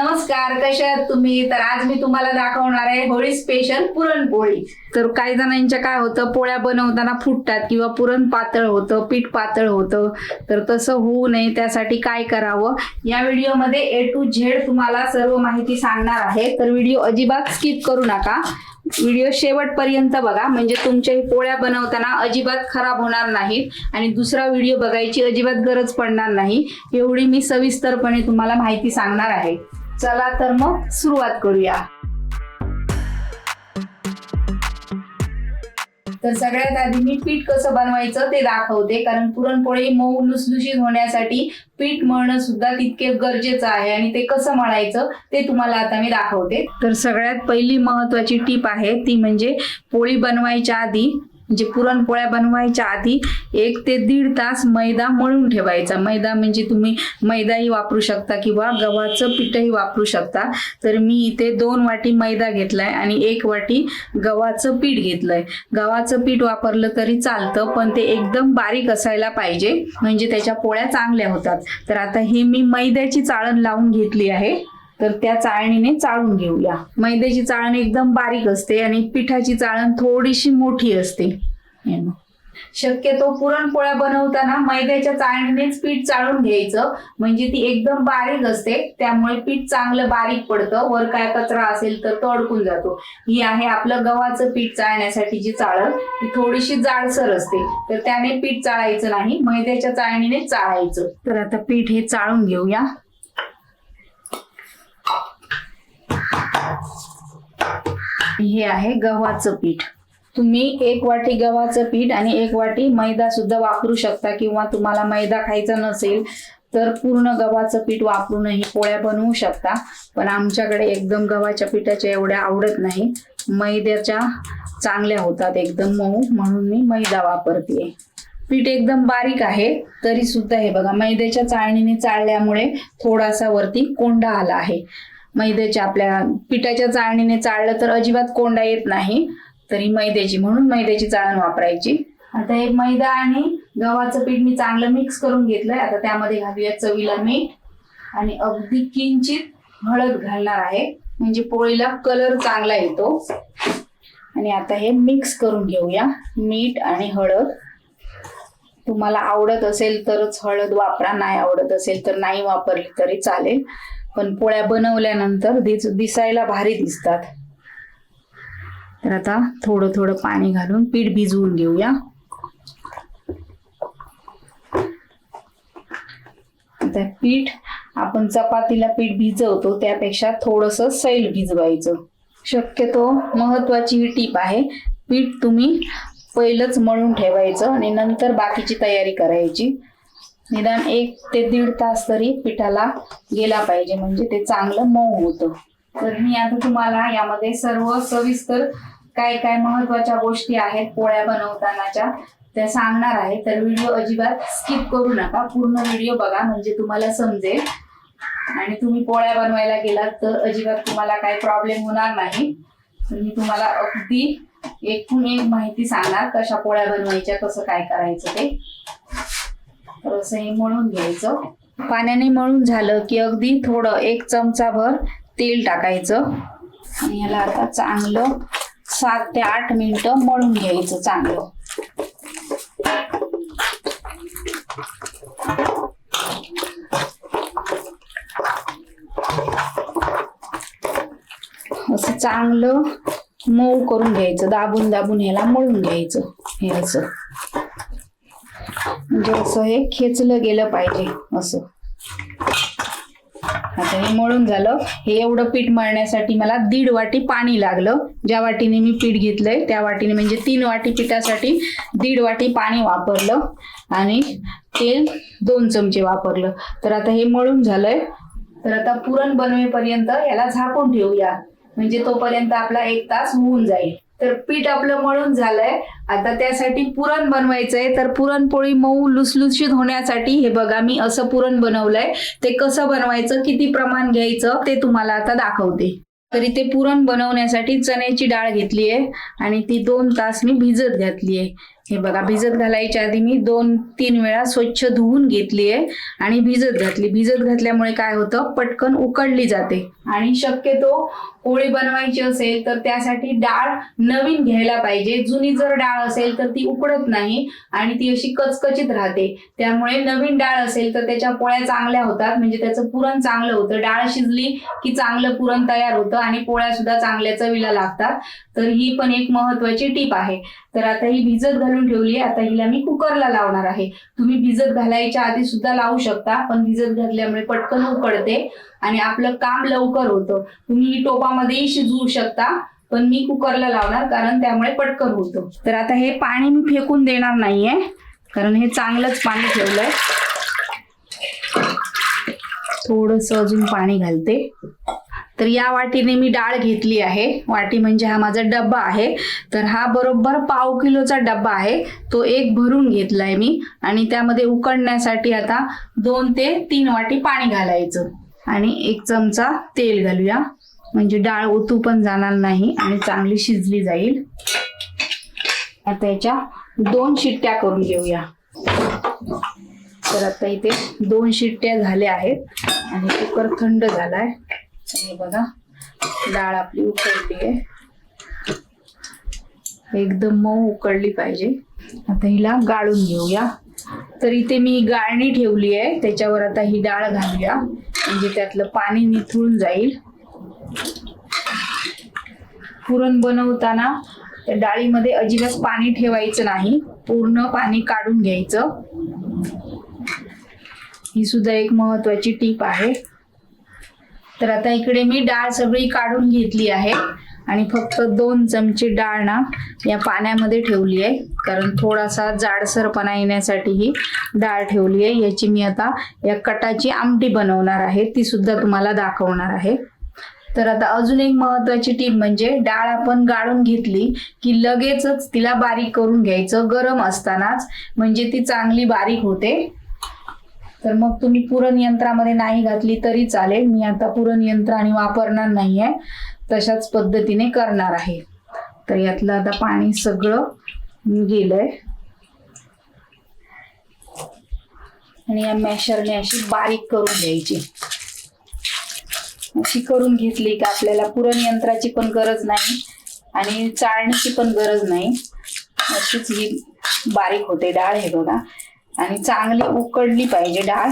नमस्कार, कशा आहात तुम्ही? तर आज मी तुम्हाला दाखवणार आहे होळी स्पेशल पुरणपोळी. तर काही जणांच्या काय होतं, पोळ्या बनवताना फुटतात किंवा पुरण पातळ होतं, पीठ पातळ होतं. तर तसं होऊ नये त्यासाठी काय करावं, या व्हिडिओमध्ये A to Z तुम्हाला सर्व माहिती सांगणार आहे. तर व्हिडिओ अजिबात स्किप करू नका, व्हिडिओ शेवटपर्यंत बघा, म्हणजे तुमच्या पोळ्या बनवताना अजिबात खराब होणार नाहीत आणि दुसरा व्हिडिओ बघायची अजिबात गरज पडणार नाही. एवढी मी सविस्तरपणे तुम्हाला माहिती सांगणार आहे. चला तर मग सुरुवात करूया. तर सगळ्यात आधी मी पीठ कसं बनवायचं ते दाखवते, कारण पुरणपोळी मऊ लुसलुशीत होण्यासाठी पीठ मळणं सुद्धा तितके गरजेचं आहे आणि ते कसं मळायचं ते तुम्हाला आता मी दाखवते. तर सगळ्यात पहिली महत्वाची टीप आहे ती म्हणजे पोळी बनवायच्या आधी, म्हणजे पुरणपोळ्या बनवायच्या आधी 1 ते 1.5 तास मैदा मळून ठेवायचा. मैदा म्हणजे तुम्ही मैदाही वापरू शकता किंवा गव्हाचं पीठही वापरू शकता. तर मी इथे 2 वाटी मैदा घेतलाय आणि 1 वाटी गव्हाचं पीठ घेतलंय. गव्हाचं पीठ वापरलं तरी चालतं, पण ते एकदम बारीक असायला पाहिजे, म्हणजे त्याच्या पोळ्या चांगल्या होतात. तर आता हे मी मैद्याची चाळण लावून घेतली आहे, तर त्या चाळणीने चाळून घेऊया. मैद्याची चाळण एकदम बारीक असते आणि पिठाची चाळण थोडीशी मोठी असते. शक्यतो पुरणपोळ्या बनवताना मैद्याच्या चाळणीनेच पीठ चाळून घ्यायचं, म्हणजे ती एकदम बारीक असते, त्यामुळे पीठ चांगलं बारीक पडतं. वर काय कचरा असेल तर तो अडकून जातो. ही आहे आपलं गव्हाचं पीठ चाळण्यासाठी जी चाळण, ती थोडीशी जाडसर असते, तर त्याने पीठ चाळायचं नाही, मैद्याच्या चाळणीने चाळायचं. तर आता पीठ हे चाळून घेऊया. हे आहे गव्हाचं पीठ. तुम्ही 1 वाटी गव्हाचं पीठ आणि 1 वाटी मैदा सुद्धा वापरू शकता, किंवा तुम्हाला मैदा खायचा नसेल तर पूर्ण गव्हाचं पीठ वापरूनही पोळ्या बनवू शकता. पण आमच्याकडे एकदम गव्हाच्या पिठाच्या एवढ्या आवडत नाही, मैद्याच्या चांगल्या होतात एकदम मऊ, म्हणून मी मैदा वापरते. पीठ एकदम बारीक आहे तरी सुद्धा हे बघा, मैद्याच्या चाळणीने चाळल्यामुळे थोडासा वरती कोंडा आला आहे. मैद्याच्या आपल्या पिठाच्या चाळणीने चाळलं तर अजिबात कोंडा येत नाही, तरी मैद्याची, म्हणून मैद्याची चाळण वापरायची. आता हे मैदा आणि गव्हाचं पीठ मी चांगलं मिक्स करून घेतलंय. आता त्यामध्ये घालूया चवीला मीठ आणि अगदी किंचित हळद घालणार आहे, म्हणजे पोळीला कलर चांगला येतो. आणि आता हे मिक्स करून घेऊया, मीठ आणि हळद. तुम्हाला आवडत असेल तरच हळद वापरा, नाही आवडत असेल तर नाही वापरली तरी चालेल, पण पोळ्या बनवल्यानंतर दिसायला भारी दिसतात. तर आता थोडं थोडं पाणी घालून पीठ भिजवून घेऊया. आता पीठ आपण चपातीला पीठ भिजवतो त्यापेक्षा थोडंसं सैल भिजवायचं. शक्यतो महत्वाची ही टीप आहे, पीठ तुम्ही पहिलंच मळून ठेवायचं आणि नंतर बाकीची तयारी करायची. निदान 1 ते 1.5 तास तरी पिठाला गेला पाहिजे, म्हणजे ते चांगलं मऊ होतं. तर मी आता तुम्हाला यामध्ये सर्व सविस्तर काय काय महत्वाच्या गोष्टी आहेत पोळ्या बनवतानाच्या त्या सांगणार आहे. तर व्हिडिओ अजिबात स्किप करू नका, पूर्ण व्हिडिओ बघा, म्हणजे तुम्हाला समजेल. आणि तुम्ही पोळ्या बनवायला गेलात तर अजिबात तुम्हाला काही प्रॉब्लेम होणार नाही. तर मी तुम्हाला अगदी एकूण एक माहिती सांगणार, कशा पोळ्या बनवायच्या, कसं काय करायचं ते. तर असं हे मळून घ्यायचं. पाण्याने मळून झालं की अगदी थोडं 1 चमचाभर तेल टाकायचं आणि याला आता चांगलं 7 ते 8 मिनिटं मळून घ्यायचं चांगलं. असं चांगलं मऊ करून घ्यायचं, दाबून दाबून ह्याला मळून घ्यायचं. हे असं, म्हणजे असं हे खेचलं गेलं पाहिजे असं. आता हे मळून झालं. हे एवढं पीठ मळण्यासाठी मला 1.5 वाटी पाणी लागलं. ज्या वाटीने मी पीठ घेतलंय त्या वाटीने, म्हणजे 3 वाटी पिठासाठी 1.5 वाटी पाणी वापरलं आणि तेल 2 चमचे वापरलं. तर आता हे मळून झालंय. तर आता पुरण बनवेपर्यंत याला झाकून ठेवूया, म्हणजे तोपर्यंत आपला 1 तास होऊन जाईल. तर पीठ आपलं मळून झालंय. आता त्यासाठी पुरण बनवायचंय. तर पुरणपोळी मऊ लुसलुशीत होण्यासाठी हे बघा, मी असं पुरण बनवलंय. ते कसं बनवायचं, किती प्रमाण घ्यायचं ते तुम्हाला आता दाखवते. तर इथे पुरण बनवण्यासाठी चण्याची डाळ घेतली आहे आणि ती 2 तास मी भिजत घातली आहे. हे बघा, भिजत घालायच्या आधी मी 2-3 वेळा स्वच्छ धुवून घेतली आहे आणि भिजत घातली. भिजत घातल्यामुळे काय होतं, पटकन उकडली जाते. आणि शक्यतो पोळी बनवायची असेल तर त्यासाठी डाळ नवीन घ्यायला पाहिजे. जुनी जर डाळ असेल तर ती उकडत नाही आणि ती अशी कचकचीत राहते. त्यामुळे नवीन डाळ असेल तर त्याच्या पोळ्या चांगल्या होतात, म्हणजे त्याचं पुरण चांगलं होतं. डाळ शिजली की चांगलं पुरण तयार होतं आणि पोळ्या सुद्धा चांगल्या चवीला लागतात. तर ही पण एक महत्वाची टीप आहे. तर आता ही भिजत घालून ठेवली आहे. आता हिला मी कुकरला लावणार आहे. तुम्ही भिजत घालायच्या आधी सुद्धा लावू शकता, पण भिजत घातल्यामुळे पटकन उकडते आणि आपलं काम लवकर होतं. तुम्ही टोपामध्येही शिजवू शकता, पण मी कुकरला लावणार कारण त्यामुळे पटकन होतं. तर आता हे पाणी मी फेकून देणार नाहीये, कारण हे चांगलंच पाणी ठेवलंय. थोडंसं अजून पाणी घालते. तर या वाटीने मी डाळ घेतली आहे. वाटी म्हणजे हा माझा डब्बा आहे. तर हा बरोबर 1/2 किलोचा डब्बा आहे. तो एक भरून घेतलाय मी आणि त्यामध्ये उकडण्यासाठी आता 2 ते 3 वाटी पाणी घालायचं आणि 1 चमचा तेल घालूया, म्हणजे डाळ ओतू पण जाणार नाही आणि चांगली शिजली जाईल. आता याच्या 2 शिट्ट्या करून घेऊया. तर आता इथे 2 शिट्ट्या झाल्या आहेत आणि कुकर थंड झालाय. हे बघा, डाळ आपली उकळली आहे, एकदम मऊ उकळली पाहिजे. आता हिला गाळून घेऊया. तर इथे मी गाळणी ठेवली आहे, त्याच्यावर आता ही डाळ घालूया, म्हणजे त्यातलं पाणी निथळून जाईल. पुरण बनवताना त्या डाळीमध्ये अजिबात पाणी ठेवायचं नाही, पूर्ण पाणी काढून घ्यायचं. ही सुद्धा एक महत्वाची टीप आहे. तर आता इकडे मी डाळ सगळी काढून घेतली आहे आणि फक्त 2 चमचे डाळ ना या पाण्यामध्ये ठेवली आहे, कारण थोडासा जाडसरपणा येण्यासाठी ही डाळ ठेवली आहे. याची मी आता या कटाची आमटी बनवणार आहे, ती सुद्धा तुम्हाला दाखवणार आहे. तर आता अजून एक महत्वाची टीप म्हणजे डाळ आपण गाळून घेतली की लगेचच तिला बारीक करून घ्यायचं गरम असतानाच, म्हणजे ती चांगली बारीक होते. तर मग तुम्ही पुरण यंत्रामध्ये नाही घातली तरी चालेल. मी आता पुरण यंत्र आणि वापरणार नाहीये, तशाच पद्धतीने करणार आहे. तर यातलं आता पाणी सगळं गेलंय आणि या मॅशरने अशी बारीक करून घ्यायची. अशी करून घेतली का आपल्याला पुरण यंत्राची पण गरज नाही आणि चाळणीची पण गरज नाही. अशीच ही बारीक होते डाळ. हे बघा, आणि चांगली उकडली पाहिजे डाळ,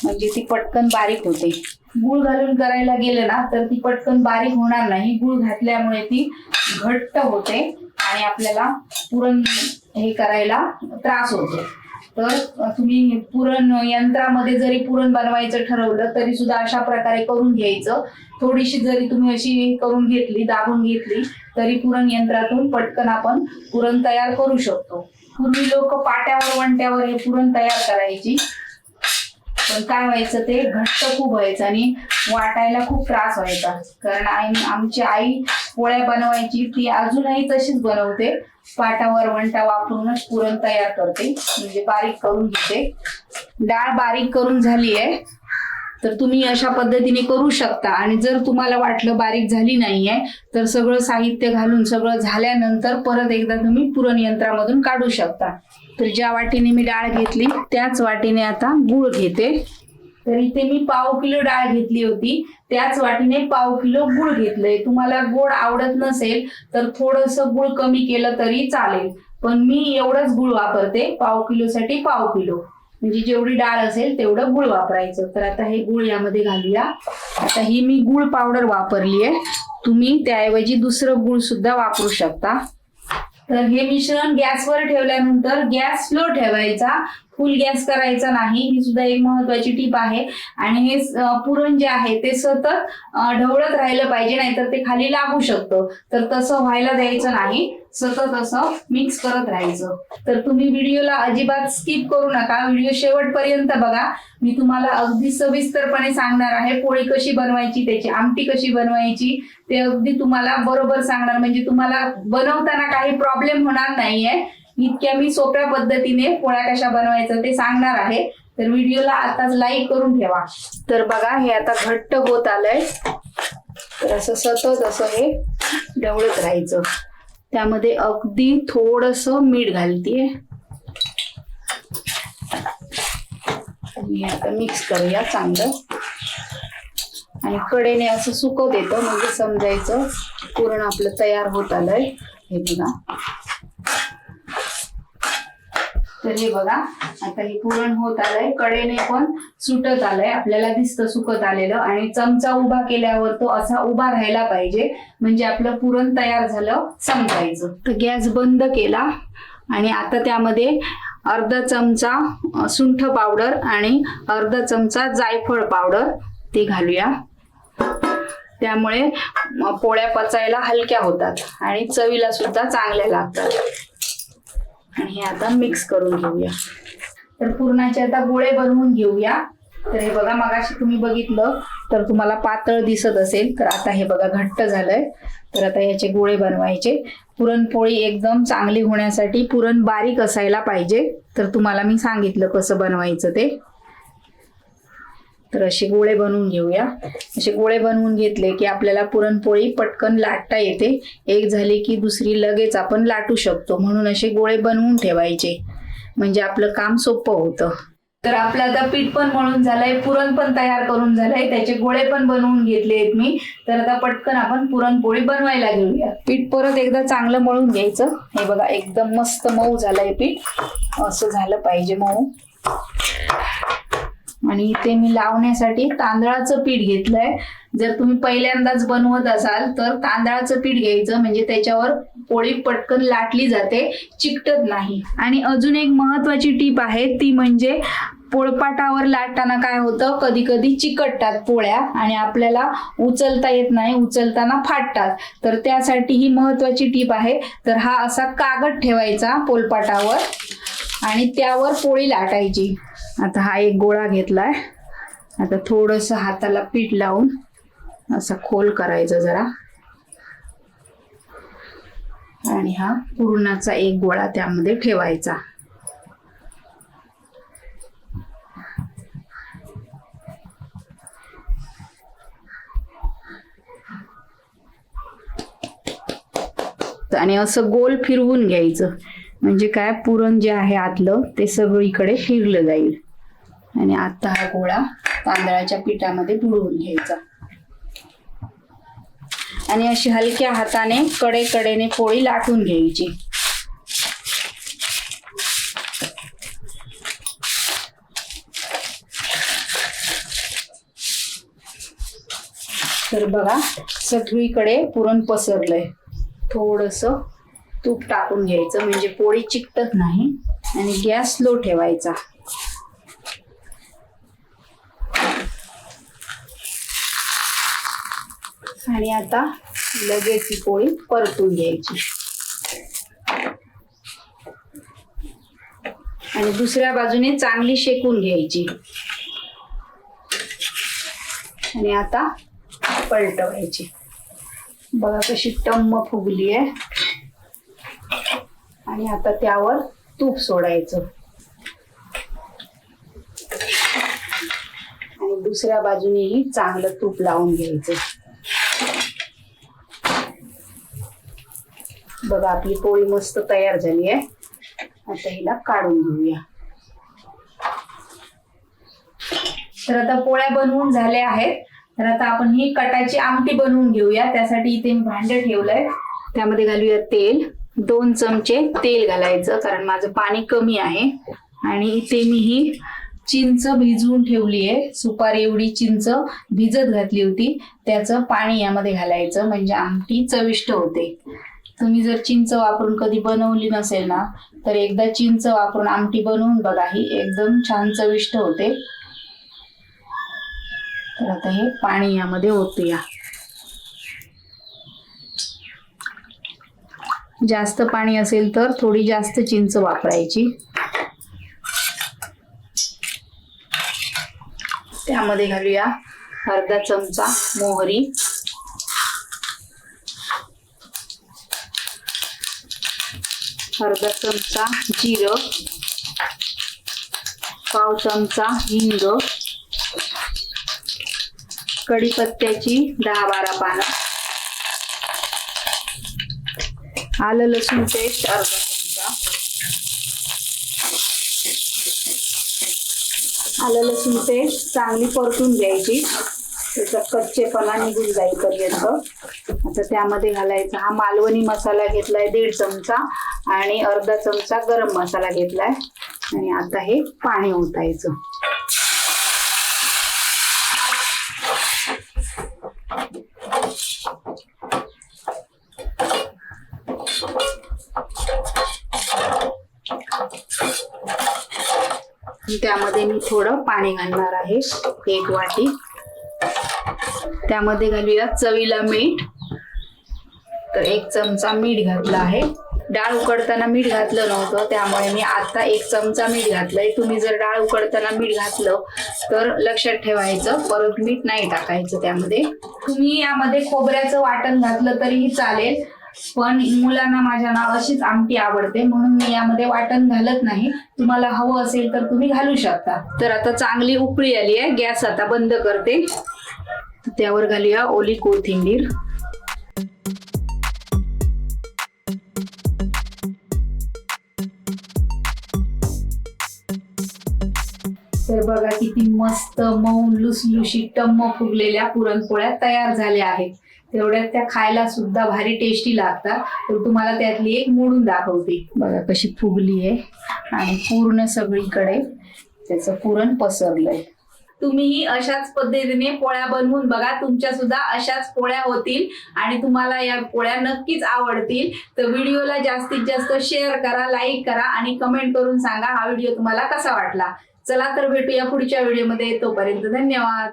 म्हणजे ती पटकन बारीक होते. गूळ घालून करायला गेलं ना तर ती पटकन बारीक होणार नाही. गूळ घातल्यामुळे ती घट्ट होते आणि आपल्याला पुरण हे करायला त्रास होतो. तर तुम्ही पुरण यंत्रामध्ये जरी पुरण बनवायचं ठरवलं तरी सुद्धा अशा प्रकारे करून घ्यायचं. थोडीशी जरी तुम्ही अशी करून घेतली, दाबून घेतली, तरी पुरण यंत्रातून पटकन आपण पुरण तयार करू शकतो. पूर्वी लोक पाट्यावर वंट्यावर हे पुरण तयार करायची, पण काय व्हायचं, ते घट्ट खूप व्हायचं आणि वाटायला खूप त्रास व्हायचा. कारण आमची आई पोळ्या बनवायची, ती अजूनही तशीच बनवते, पाटावर वंटा वापरूनच पुरण तयार करते, म्हणजे बारीक करून घेते. डाळ बारीक करून झाली आहे, तर तुम्ही अशा पद्धतीने करू शकता. आणि जर तुम्हाला वाटलं बारीक झाली नाहीये तर सगळं साहित्य घालून सगळं झाल्यानंतर परत एकदा तुम्ही पुरण यंत्रामधून काढू शकता. तर ज्या वाटीने मी डाळ घेतली त्याच वाटीने आता गूळ घेते. तर इथे मी 1/2 किलो डाळ घेतली होती, त्याच वाटीने 1/2 किलो गूळ घेतलंय. तुम्हाला गोड आवडत नसेल तर थोडंसं गूळ कमी केलं तरी चालेल, पण मी एवढंच गूळ वापरते. 1/2 किलोसाठी 1/2 किलो, म्हणजे जेवढी डाळ असेल तेवढं गूळ वापरायचं. तर आता हे गूळ यामध्ये घालूया. आता ही मी गूळ पावडर वापरली आहे, तुम्ही त्याऐवजी दुसरं गूळ सुद्धा वापरू शकता. तर हे मिश्रण गॅसवर ठेवल्यानंतर गॅस स्लो ठेवायचा, फुल गॅस करायचा नाही. ही सुद्धा एक महत्वाची टीप आहे. आणि हे पुरण जे आहे ते सतत ढवळत राहिलं पाहिजे, नाहीतर ते खाली लागू शकतं. तर तसं व्हायला द्यायचं नाही, सतत असं मिक्स करत राहायचं. तर तुम्ही व्हिडिओला अजिबात स्किप करू नका, व्हिडिओ शेवटपर्यंत बघा. मी तुम्हाला अगदी सविस्तरपणे सांगणार आहे पोळी कशी बनवायची, त्याची आमटी कशी बनवायची, ते अगदी तुम्हाला बरोबर सांगणार, म्हणजे तुम्हाला बनवताना काही प्रॉब्लेम होणार नाहीये. इतक्या मी सोप्या पद्धतीने पोळ्या कशा बनवायचं ते सांगणार आहे. तर व्हिडिओला आताच लाईक करून ठेवा. तर बघा, हे आता घट्ट होत आलंय, तर असं सतत असं हे ढवळत राहायचं. त्यामध्ये अगदी थोडंसं मीठ घालतेय. आता मिक्स करूया चांगलं आणि कडेने असं सुकत येतं म्हणजे समजायचं पुरण आपलं तयार होत आलंय. हे बघा, तर हे बघा आता हे पुरण होत आलंय, कडेने पण सुटत आलंय, आपल्याला दिसतं सुकत आलेलं. आणि चमचा उभा केल्यावर तो असा उभा राहायला पाहिजे म्हणजे आपलं पुरण तयार झालं समजायचं. तर गॅस बंद केला आणि आता त्यामध्ये अर्धा चमचा सुंठ पावडर आणि अर्धा चमचा जायफळ पावडर ते घालूया. त्यामुळे पोळ्या पचायला हलक्या होतात आणि चवीला सुद्धा चांगल्या लागतात. आणि हे आता मिक्स करून घेऊया. तर पुरणाचे आता गोळे बनवून घेऊया. तर हे बघा, मगाशी तुम्ही बघितलं तर तुम्हाला पातळ दिसत असेल, तर आता हे बघा घट्ट झालंय. तर आता याचे गोळे बनवायचे. पुरणपोळी एकदम चांगली होण्यासाठी पुरण बारीक असायला पाहिजे. तर तुम्हाला मी सांगितलं कसं बनवायचं ते. तर असे गोळे बनवून घेऊया. असे गोळे बनवून घेतले की आपल्याला पुरणपोळी पटकन लाटता येते. एक झाली की दुसरी लगेच आपण लाटू शकतो, म्हणून असे गोळे बनवून ठेवायचे म्हणजे आपलं काम सोपं होतं. तर आपलं आता पीठ पण मळून झालंय, पुरण पण तयार करून झालंय, त्याचे गोळे पण बनवून घेतले आहेत मी. तर आता पटकन आपण पुरणपोळी बनवायला घेऊया. पीठ परत एकदा चांगलं मळून घ्यायचं. हे बघा एकदम मस्त मऊ झालंय पीठ, असं झालं पाहिजे मऊ. आणि इथे मी लावण्यासाठी तांदळाचं पीठ घेतलंय. जर तुम्ही पहिल्यांदाच बनवत असाल तर तांदळाचं पीठ घ्यायचं म्हणजे त्याच्यावर पोळी पटकन लाटली जाते, चिकटत नाही. आणि अजून एक महत्वाची टीप आहे ती म्हणजे पोळपाटावर लाटताना काय होतं, कधी कधी चिकटतात पोळ्या आणि आपल्याला उचलता येत नाही, उचलताना फाटतात. तर त्यासाठी ही महत्वाची टीप आहे. तर हा असा कागद ठेवायचा पोळपाटावर आणि त्यावर पोळी लाटायची. आता हा एक गोळा घेतलाय. आता थोडंसं हाताला पीठ लावून असं खोल करायचं जरा आणि हा पुरणाचा एक गोळा त्यामध्ये ठेवायचा. आणि असं गोल फिरवून घ्यायचं म्हणजे काय, पुरण जे आहे आतलं ते सगळीकडे फिरलं जाईल. आणि आता हा गोळा तांदळाच्या पिठामध्ये बुडवून घ्यायचा आणि अशी हलक्या हाताने कडेने पोळी लाटून घ्यायची. तर बघा सगळीकडे पुरण पसरलंय. थोडंसं तूप टाकून घ्यायचं म्हणजे पोळी चिकटत नाही. आणि गॅस स्लो ठेवायचा. आणि आता लगेच ही पोळी परतून घ्यायची आणि दुसऱ्या बाजूने चांगली शेकून घ्यायची. आणि आता पलटवायची. बघा कशी टम्म फुगली आहे. आणि आता त्यावर तूप सोडायचं आणि दुसऱ्या बाजूनेही चांगलं तूप लावून घ्यायचं. बघा आपली पोळी मस्त तयार झाली आहे. आता हिला काढून घेऊया. तर आता पोळ्या बनवून झाल्या आहेत. तर आता आपण ही कटाची आमटी बनवून घेऊया. त्यासाठी इथे मी भांडं ठेवलंय, त्यामध्ये घालूया तेल. 2 चमचे तेल घालायचं कारण माझं पाणी कमी आहे. आणि इथे मी ही चिंच भिजवून ठेवली आहे. सुपारी एवढी चिंच भिजत घातली होती, त्याचं पाणी यामध्ये घालायचं म्हणजे आमटी चविष्ट होते. तुम्ही जर चिंच वापरून कधी बनवली नसेल ना तर एकदा चिंच वापरून आमटी बनवून बघा, ही एकदम छान चविष्ट होते. तर आता हे पाणी यामध्ये ओतूया. जास्त पाणी असेल तर थोडी जास्त चिंच वापरायची. त्यामध्ये घालूया अर्धा चमचा मोहरी, अर्धा चमचा जिरं, पाव चमचा हिंग, कढीपत्त्याची 10-12 पानं, आलं लसूण पेस्ट अर्धा चमचा, आलं लसूण पेस्ट चांगली परतून घ्यायची, त्याचा कच्चेपणा निघून जाईपर्यंत. आता त्यामध्ये घालायचा हा मालवणी मसाला घेतलाय 1.5 चमचा आणि अर्धा चमचा गरम मसाला घेतलाय आणि आता हे पाणी ओतायचं. त्यामध्ये मी थोडं पाणी घालणार आहे, 1 वाटी. त्यामध्ये घालूया चवीला मीठ. तर 1 चमचा मीठ घातलं आहे. डाळ उकडताना मीठ घातलं नव्हतं त्यामुळे मी आता 1 चमचा मीठ घातलंय. तुम्ही जर डाळ उकडताना मीठ घातलं तर लक्षात ठेवायचं, परत मीठ नाही टाकायचं त्यामध्ये. तुम्ही यामध्ये खोबऱ्याचं वाटण घातलं तरीही चालेल, पण मुलांना माझ्या ना अशीच आमटी आवडते म्हणून मी यामध्ये वाटण घालत नाही. तुम्हाला हवं असेल तर तुम्ही घालू शकता. तर आता चांगली उकळी आली आहे, गॅस आता बंद करते. त्यावर घालूया ओली कोथिंबीर. तर बघा किती मस्त मऊ लुसलुशीत टम्म फुगलेल्या पुरणपोळ्या तयार झाल्या आहेत. तेवढ्यात त्या खायला सुद्धा भारी टेस्टी लागतात. तर तुम्हाला त्यातली एक मोडून दाखवते. बघा कशी फुगली आहे आणि पूर्ण सगळीकडे त्याचं पुरण पसरलंय. तुम्हीही अशाच पद्धतीने पोळ्या बनवून बघा, तुमच्या सुद्धा अशाच पोळ्या होतील आणि तुम्हाला या पोळ्या नक्कीच आवडतील. तर व्हिडिओला जास्तीत जास्त शेअर करा, लाईक करा आणि कमेंट करून सांगा हा व्हिडिओ तुम्हाला कसा वाटला. चला तर भेटूया पुढच्या व्हिडिओमध्ये. तोपर्यंत धन्यवाद.